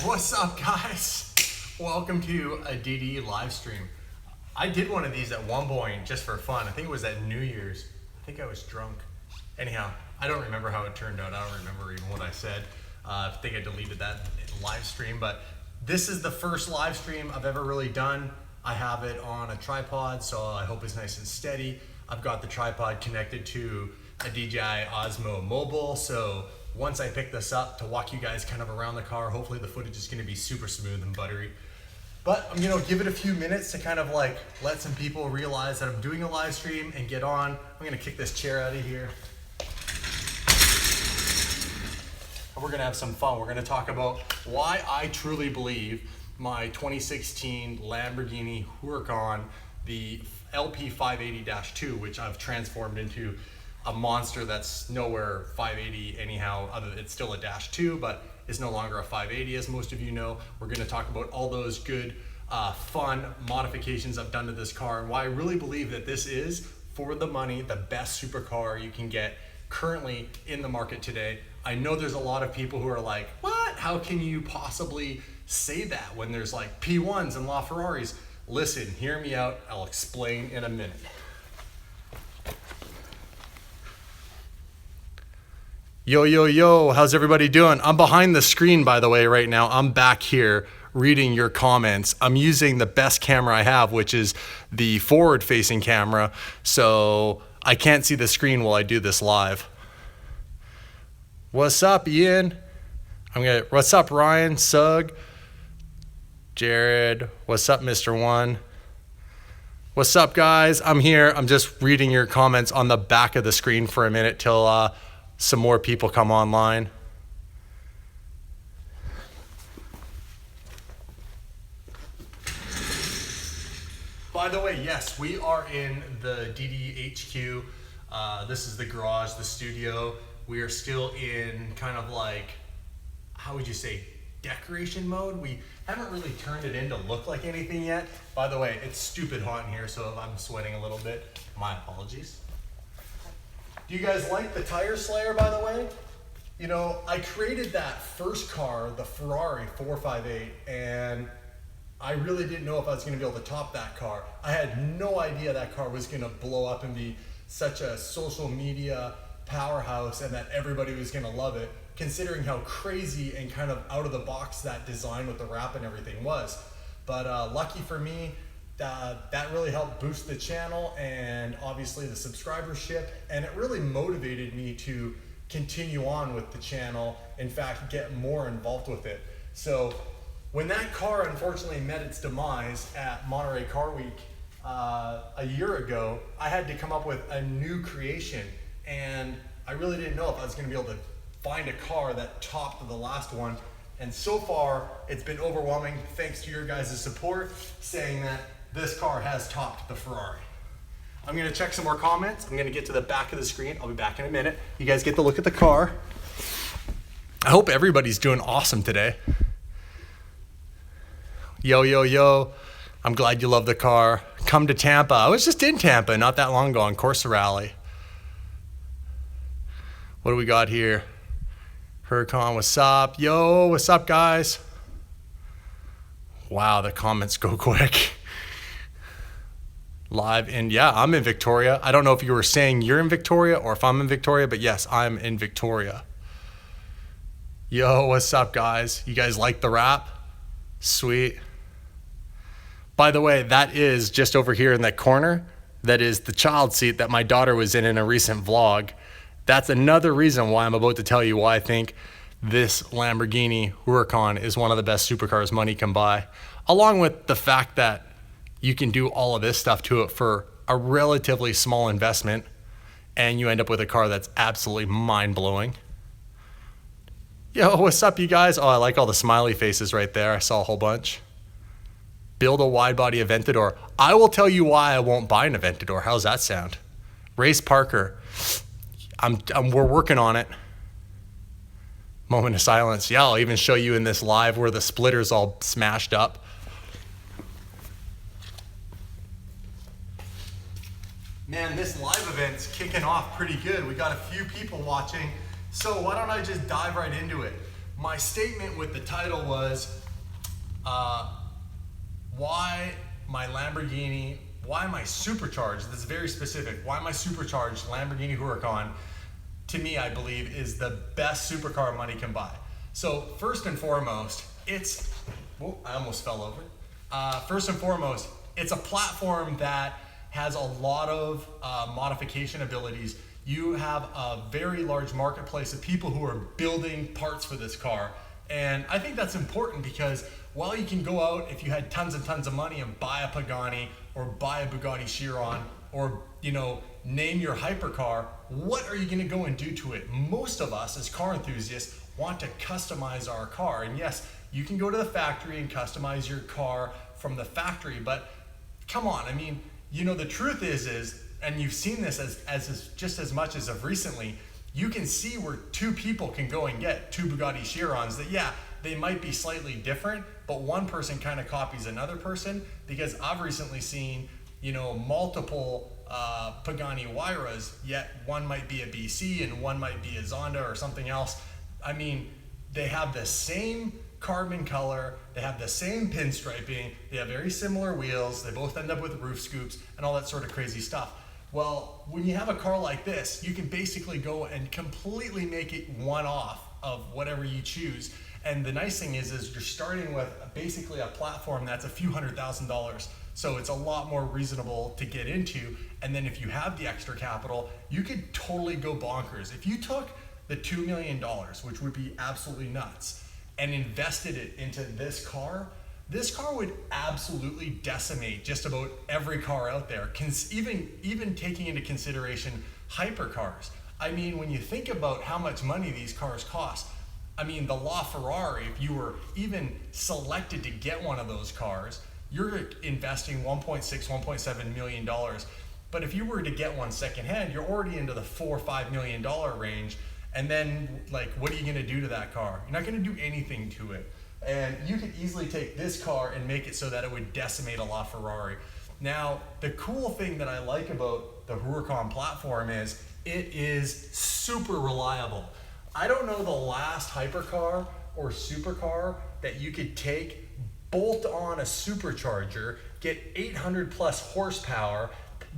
What's up, guys? Welcome to a DD live stream. I did one of these at one point just for fun. I think it was at New Year's. I think I was drunk. Anyhow, I don't remember how it turned out. I don't remember even what I said. I think I deleted that live stream, but this is the first live stream I've ever really done. I have it on a tripod, so I hope it's nice and steady. I've got the tripod connected to a DJI Osmo Mobile, so once I pick this up to walk you guys kind of around the car, hopefully the footage is gonna be super smooth and buttery. But I'm gonna give it a few minutes to kind of like let some people realize that I'm doing a live stream and get on. I'm gonna kick this chair out of here. And we're gonna have some fun. We're gonna talk about why I truly believe my 2016 Lamborghini Huracan, the LP580-2, which I've transformed into a monster that's nowhere 580 anyhow, it's still a -2, but it's no longer a 580 as most of you know. We're gonna talk about all those good, fun modifications I've done to this car and why I really believe that this is, for the money, the best supercar you can get currently in the market today. I know there's a lot of people who are like, what? How can you possibly say that when there's like P1s and LaFerraris? Listen, hear me out. I'll explain in a minute. Yo, how's everybody doing? I'm behind the screen, by the way, right now. I'm back here reading your comments. I'm using the best camera I have, which is the forward-facing camera, so I can't see the screen while I do this live. What's up, Ian? What's up, Ryan, Sug, Jared? What's up, Mr. One? What's up, guys? I'm here. I'm just reading your comments on the back of the screen for a minute till some more people come online. By the way, yes, we are in the DDHQ. This is the garage, the studio. We are still in kind of like, how would you say, decoration mode. We haven't really turned it in to look like anything yet. By the way, it's stupid hot in here, so if I'm sweating a little bit, my apologies. Do you guys like the Tire Slayer, by the way? You know, I created that first car, the Ferrari 458, and I really didn't know if I was gonna be able to top that car. I had no idea that car was gonna blow up and be such a social media powerhouse and that everybody was gonna love it, considering how crazy and kind of out of the box that design with the wrap and everything was. But lucky for me, that really helped boost the channel and obviously the subscribership, and it really motivated me to continue on with the channel, in fact get more involved with it. So when that car unfortunately met its demise at Monterey Car Week a year ago, I had to come up with a new creation, and I really didn't know if I was going to be able to find a car that topped the last one. And so far it's been overwhelming thanks to your guys' support saying that this car has topped the Ferrari. I'm gonna check some more comments. I'm gonna get to the back of the screen. I'll be back in a minute. You guys get to look at the car. I hope everybody's doing awesome today. Yo. I'm glad you love the car. Come to Tampa. I was just in Tampa not that long ago on Corsa Rally. What do we got here? Huracan, what's up? Yo, what's up, guys? Wow, the comments go quick. Live, and yeah, I'm in Victoria. I don't know if you were saying you're in Victoria or if I'm in Victoria, but yes, I'm in Victoria. Yo, what's up, guys? You guys like the wrap? Sweet. By the way, that is just over here in that corner. That is the child seat that my daughter was in a recent vlog. That's another reason why I'm about to tell you why I think this Lamborghini Huracan is one of the best supercars money can buy, along with the fact that you can do all of this stuff to it for a relatively small investment, and you end up with a car that's absolutely mind-blowing. Yo, what's up, you guys? Oh, I like all the smiley faces right there. I saw a whole bunch. Build a wide-body Aventador. I will tell you why I won't buy an Aventador. How's that sound? Race Parker. We're working on it. Moment of silence. Yeah, I'll even show you in this live where the splitter's all smashed up. Man, this live event's kicking off pretty good. We got a few people watching, so why don't I just dive right into it? my statement with the title was, why my supercharged, this is very specific, why my supercharged Lamborghini Huracan, to me, I believe, is the best supercar money can buy. So first and foremost, I almost fell over. First and foremost, it's a platform that has a lot of modification abilities. You have a very large marketplace of people who are building parts for this car. And I think that's important because while you can go out, if you had tons and tons of money, and buy a Pagani or buy a Bugatti Chiron or, name your hypercar, what are you going to go and do to it? Most of us as car enthusiasts want to customize our car. And yes, you can go to the factory and customize your car from the factory, but come on, the truth is, and you've seen this as just as much as of recently, you can see where two people can go and get two Bugatti Chirons that, yeah, they might be slightly different, but one person kind of copies another person, because I've recently seen, multiple Pagani Huayras, yet one might be a BC and one might be a Zonda or something else. They have the same carbon color, they have the same pinstriping, they have very similar wheels, they both end up with roof scoops and all that sort of crazy stuff. Well, when you have a car like this, you can basically go and completely make it one off of whatever you choose. And the nice thing is you're starting with basically a platform that's a few $100,000. So it's a lot more reasonable to get into. And then if you have the extra capital, you could totally go bonkers. If you took the $2 million, which would be absolutely nuts, and invested it into this car would absolutely decimate just about every car out there, even taking into consideration hypercars. When you think about how much money these cars cost, the LaFerrari, if you were even selected to get one of those cars, you're investing $1.7 million. But if you were to get one secondhand, you're already into the $4 or $5 million range. And then, what are you gonna do to that car? You're not gonna do anything to it. And you could easily take this car and make it so that it would decimate a LaFerrari. Now, the cool thing that I like about the Huracan platform is it is super reliable. I don't know the last hypercar or supercar that you could take, bolt on a supercharger, get 800 plus horsepower,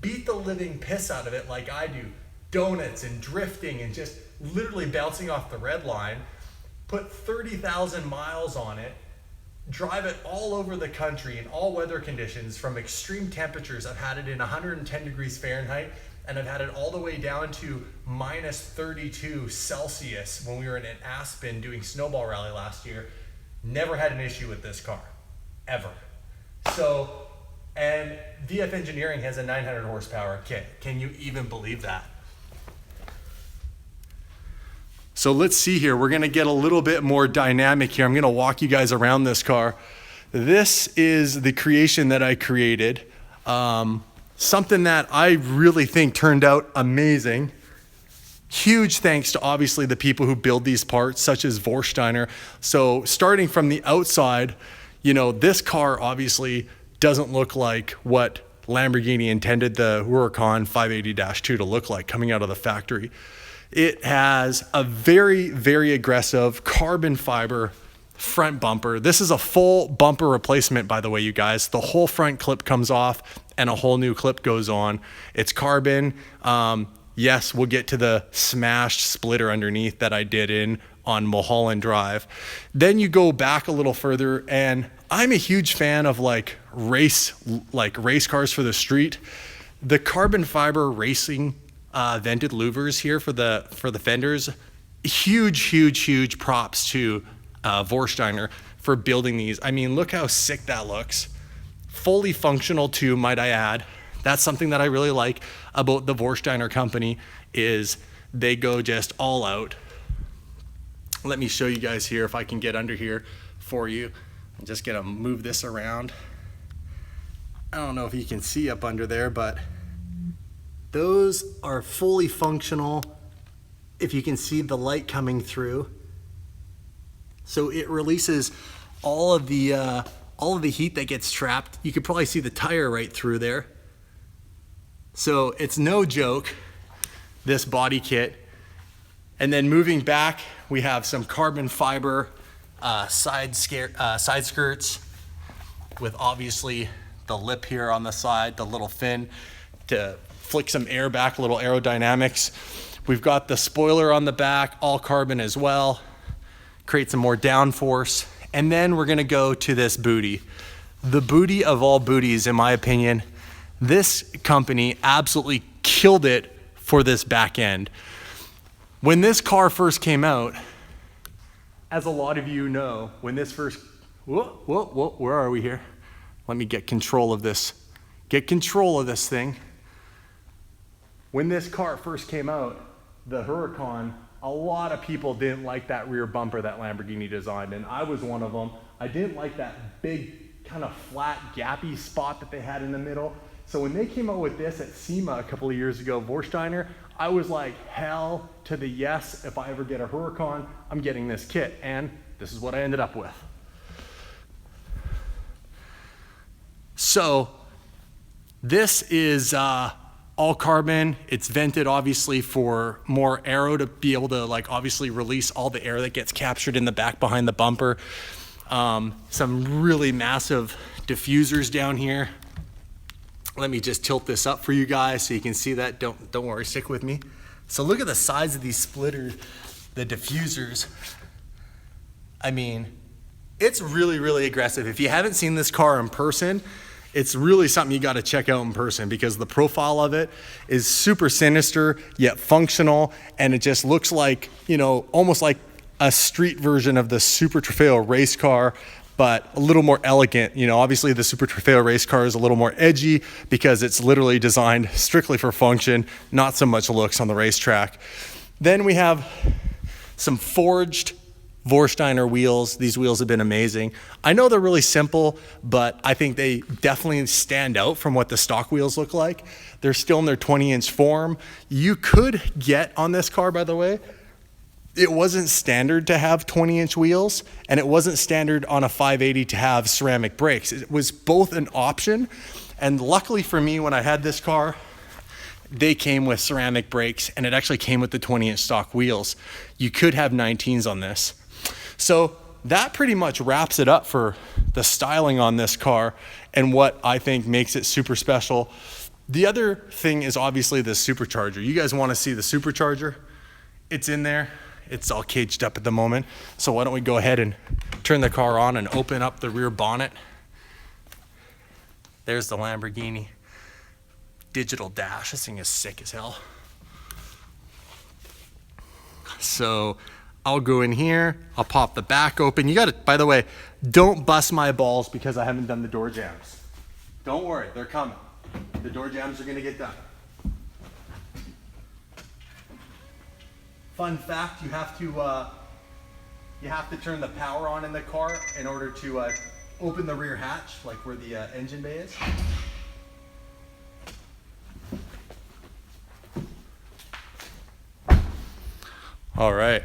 beat the living piss out of it like I do, donuts and drifting and just literally bouncing off the red line, put 30,000 miles on it, drive it all over the country in all weather conditions, from extreme temperatures. I've had it in 110 degrees Fahrenheit, and I've had it all the way down to minus 32 Celsius when we were in Aspen doing snowball rally last year. Never had an issue with this car, ever. So, and VF Engineering has a 900 horsepower kit. Can you even believe that? So let's see here. We're gonna get a little bit more dynamic here. I'm gonna walk you guys around this car. This is the creation that I created. Something that I really think turned out amazing. Huge thanks to obviously the people who build these parts, such as Vorsteiner. So starting from the outside, this car obviously doesn't look like what Lamborghini intended the Huracan 580-2 to look like coming out of the factory. It has a very, very aggressive carbon fiber front bumper. This is a full bumper replacement, by the way, you guys. The whole front clip comes off and a whole new clip goes on. It's carbon. Yes, we'll get to the smashed splitter underneath that I did on Mulholland Drive. Then you go back a little further, and I'm a huge fan of race cars for the street. The carbon fiber racing vented louvers here for the fenders. Huge props to Vorsteiner for building these. Look how sick that looks. Fully functional too, might I add. That's something that I really like about the Vorsteiner company, is they go just all out. Let me show you guys here if I can get under here for you. I'm just gonna move this around. I don't know if you can see up under there, but those are fully functional. If you can see the light coming through. So it releases all of the heat that gets trapped. You could probably see the tire right through there. So it's no joke, this body kit. And then moving back, we have some carbon fiber side skirts with obviously the lip here on the side, the little fin to flick some air back, a little aerodynamics. We've got the spoiler on the back, all carbon as well, create some more downforce. And then we're gonna go to this booty. The booty of all booties, in my opinion. This company absolutely killed it for this back end. When this car first came out, as a lot of you know, when this first, where are we here? Let me get control of this. Get control of this thing. When this car first came out, the Huracan, a lot of people didn't like that rear bumper that Lamborghini designed, and I was one of them. I didn't like that big, kind of flat, gappy spot that they had in the middle. So when they came out with this at SEMA a couple of years ago, Vorsteiner, I was like, hell to the yes. If I ever get a Huracan, I'm getting this kit. And this is what I ended up with. So this is all carbon. It's vented obviously for more aero to be able to like obviously release all the air that gets captured in the back behind the bumper. Some really massive diffusers down here. Let me just tilt this up for you guys so you can see that. Don't worry, stick with me. So look at the size of these splitters, the diffusers. I mean, it's really, really aggressive. If you haven't seen this car in person, it's really something you got to check out in person because the profile of it is super sinister yet functional, and it just looks like, you know, almost like a street version of the Super Trofeo race car, but a little more elegant. You know, obviously the Super Trofeo race car is a little more edgy because it's literally designed strictly for function, not so much looks on the racetrack. Then we have some forged Vorsteiner wheels. These wheels have been amazing. I know they're really simple, but I think they definitely stand out from what the stock wheels look like. They're still in their 20-inch form. You could get on this car, by the way, it wasn't standard to have 20-inch wheels, and it wasn't standard on a 580 to have ceramic brakes. It was both an option, and luckily for me, when I had this car, they came with ceramic brakes, and it actually came with the 20-inch stock wheels. You could have 19s on this. So that pretty much wraps it up for the styling on this car and what I think makes it super special. The other thing is obviously the supercharger. You guys want to see the supercharger? It's in there. It's all caged up at the moment. So why don't we go ahead and turn the car on and open up the rear bonnet. There's the Lamborghini digital dash. This thing is sick as hell. So I'll go in here, I'll pop the back open. You gotta, by the way, don't bust my balls because I haven't done the door jams. Don't worry, they're coming. The door jams are gonna get done. Fun fact, you have to turn the power on in the car in order to open the rear hatch, like where the engine bay is. All right.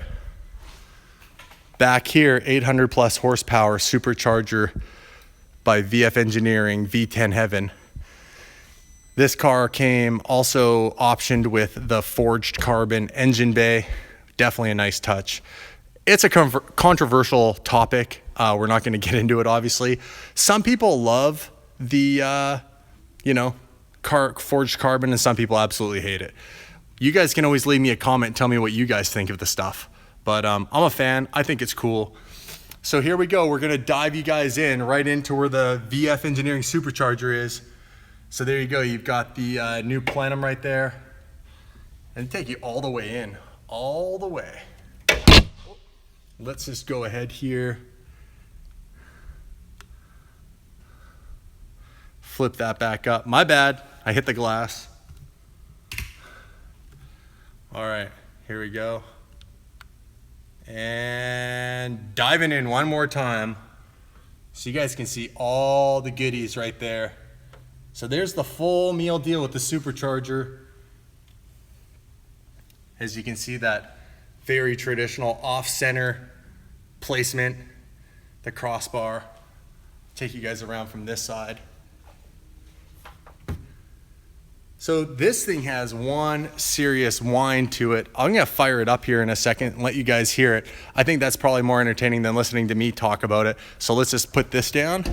Back here, 800 plus horsepower supercharger by VF Engineering, V10 Heaven. This car came also optioned with the forged carbon engine bay. Definitely a nice touch. It's a controversial topic. We're not going to get into it, obviously. Some people love the, forged carbon, and some people absolutely hate it. You guys can always leave me a comment and tell me what you guys think of the stuff. But I'm a fan. I think it's cool. So here we go. We're going to dive you guys in right into where the VF Engineering supercharger is. So there you go. You've got the new plenum right there. And take you all the way in. All the way. Let's just go ahead here. Flip that back up. My bad. I hit the glass. All right. Here we go. And diving in one more time so you guys can see all the goodies right there. So there's the full meal deal with the supercharger. As you can see, that very traditional off-center placement, the crossbar. Take you guys around from this side. So this thing has one serious whine to it. I'm gonna fire it up here in a second and let you guys hear it. I think that's probably more entertaining than listening to me talk about it. So let's just put this down.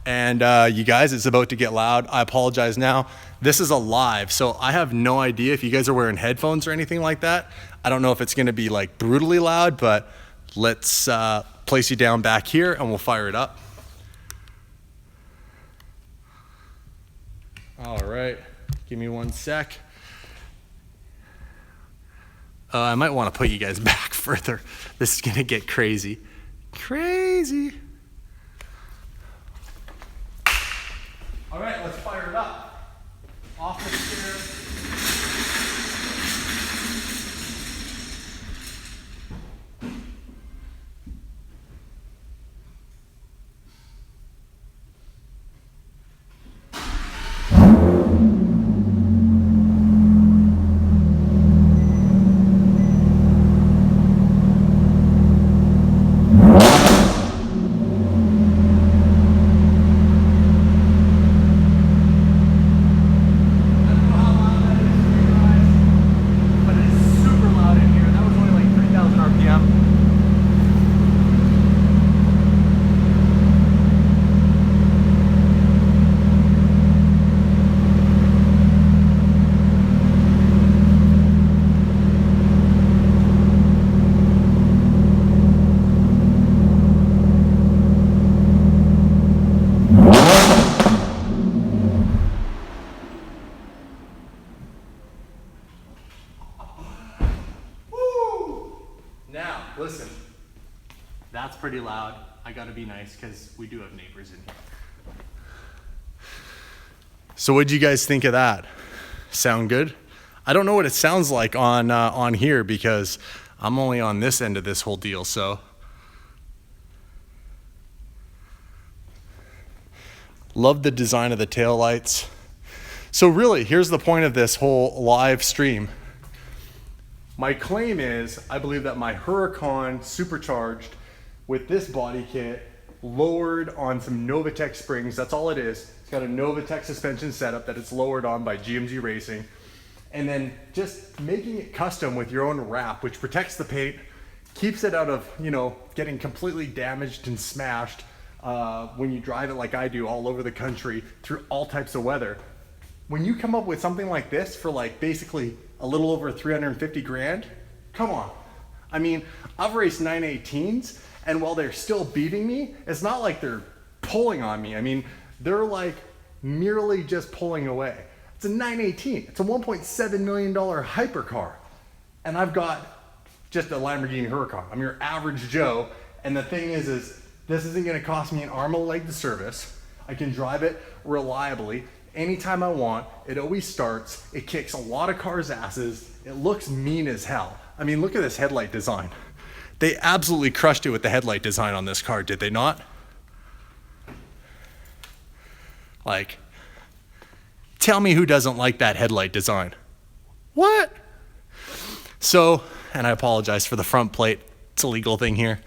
And you guys, it's about to get loud. I apologize now. This is a live, so I have no idea if you guys are wearing headphones or anything like that. I don't know if it's gonna be like brutally loud, but let's place you down back here and we'll fire it up. All right, give me one sec. I might want to put you guys back further. This is gonna get crazy. Crazy. All right, let's fire it up. Off the stairs. Now, listen, that's pretty loud. I gotta be nice because we do have neighbors in here. So what'd you guys think of that? Sound good? I don't know what it sounds like on here because I'm only on this end of this whole deal, so. Love the design of the taillights. So really, here's the point of this whole live stream. My claim is, I believe that my Huracan supercharged with this body kit, lowered on some Novatech springs, that's all it is. It's got a Novatech suspension setup that it's lowered on by GMG Racing. And then just making it custom with your own wrap, which protects the paint, keeps it out of, you know, getting completely damaged and smashed when you drive it like I do all over the country through all types of weather. When you come up with something like this for like basically a little over 350 grand, come on. I mean, I've raced 918s and while they're still beating me, it's not like they're pulling on me. I mean, they're like merely just pulling away. It's a 918, it's a $1.7 million hypercar. And I've got just a Lamborghini Huracan. I'm your average Joe. And the thing is this isn't gonna cost me an arm and a leg to service. I can drive it reliably anytime I want. It always starts. It kicks a lot of cars' asses. It looks mean as hell. I mean, look at this headlight design. They absolutely crushed it with the headlight design on this car, did they not? Like, tell me who doesn't like that headlight design. What? So, and I apologize for the front plate. It's a legal thing here.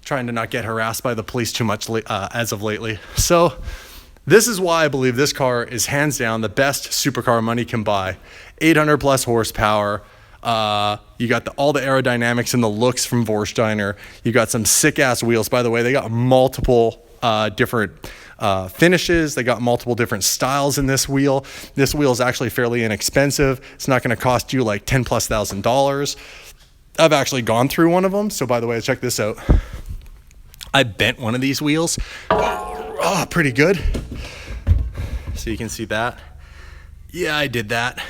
Trying to not get harassed by the police too much as of lately. So, this is why I believe this car is hands down the best supercar money can buy. 800 plus horsepower. You got all the aerodynamics and the looks from Vorsteiner. You got some sick ass wheels. By the way, they got multiple different finishes. They got multiple different styles in this wheel. This wheel is actually fairly inexpensive. It's not going to cost you like $10,000+. I've actually gone through one of them. So by the way, check this out. I bent one of these wheels. Oh, pretty good. So you can see that. Yeah, I did that.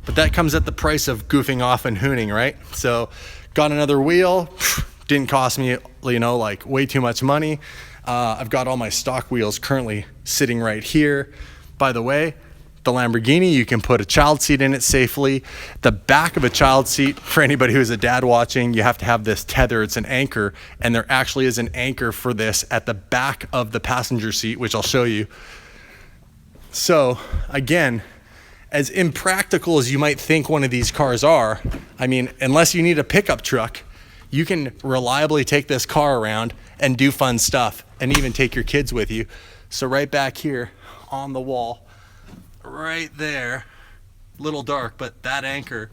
But that comes at the price of goofing off and hooning, right? So got another wheel. Didn't cost me, you know, like way too much money. I've got all my stock wheels currently sitting right here. By the way, the Lamborghini, you can put a child seat in it safely. The back of a child seat, for anybody who's a dad watching, you have to have this tether. It's an anchor, and there actually is an anchor for this at the back of the passenger seat, which I'll show you. So again, as impractical as you might think one of these cars are, I mean, unless you need a pickup truck, you can reliably take this car around and do fun stuff and even take your kids with you. So right back here on the wall, right there. Little dark, but that anchor,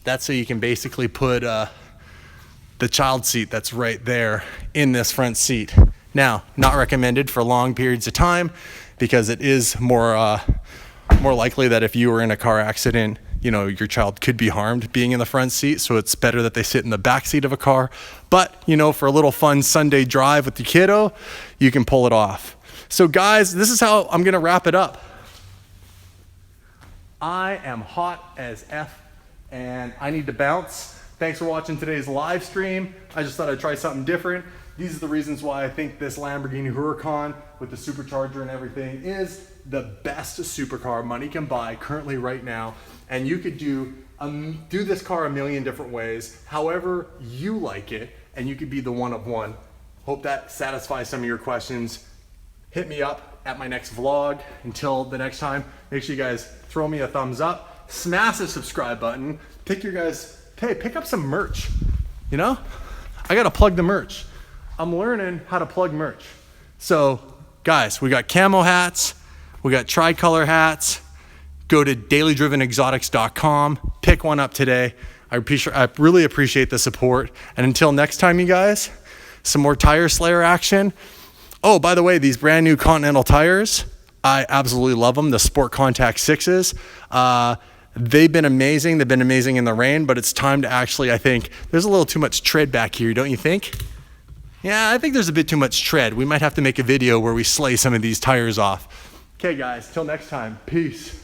that's so you can basically put the child seat that's right there in this front seat. Now, not recommended for long periods of time because it is more likely that if you were in a car accident, you know, your child could be harmed being in the front seat. So it's better that they sit in the back seat of a car. But, you know, for a little fun Sunday drive with the kiddo, you can pull it off. So guys, this is how I'm gonna wrap it up. I am hot as F and I need to bounce. Thanks for watching today's live stream. I just thought I'd try something different. These are the reasons why I think this Lamborghini Huracan with the supercharger and everything is the best supercar money can buy currently right now. And you could do this car a million different ways, however you like it, and you could be the one of one. Hope that satisfies some of your questions. Hit me up at my next vlog. Until the next time, make sure you guys throw me a thumbs up, smash the subscribe button, pick up some merch, you know? I gotta plug the merch. I'm learning how to plug merch. So guys, we got camo hats, we got tricolor hats. Go to dailydrivenexotics.com, pick one up today. I really appreciate the support. And until next time, you guys, some more Tire Slayer action. Oh, by the way, these brand new Continental tires, I absolutely love them. The Sport Contact 6s. They've been amazing. They've been amazing in the rain, but it's time to actually, I think, there's a little too much tread back here, don't you think? Yeah, I think there's a bit too much tread. We might have to make a video where we slay some of these tires off. Okay, guys, till next time, peace.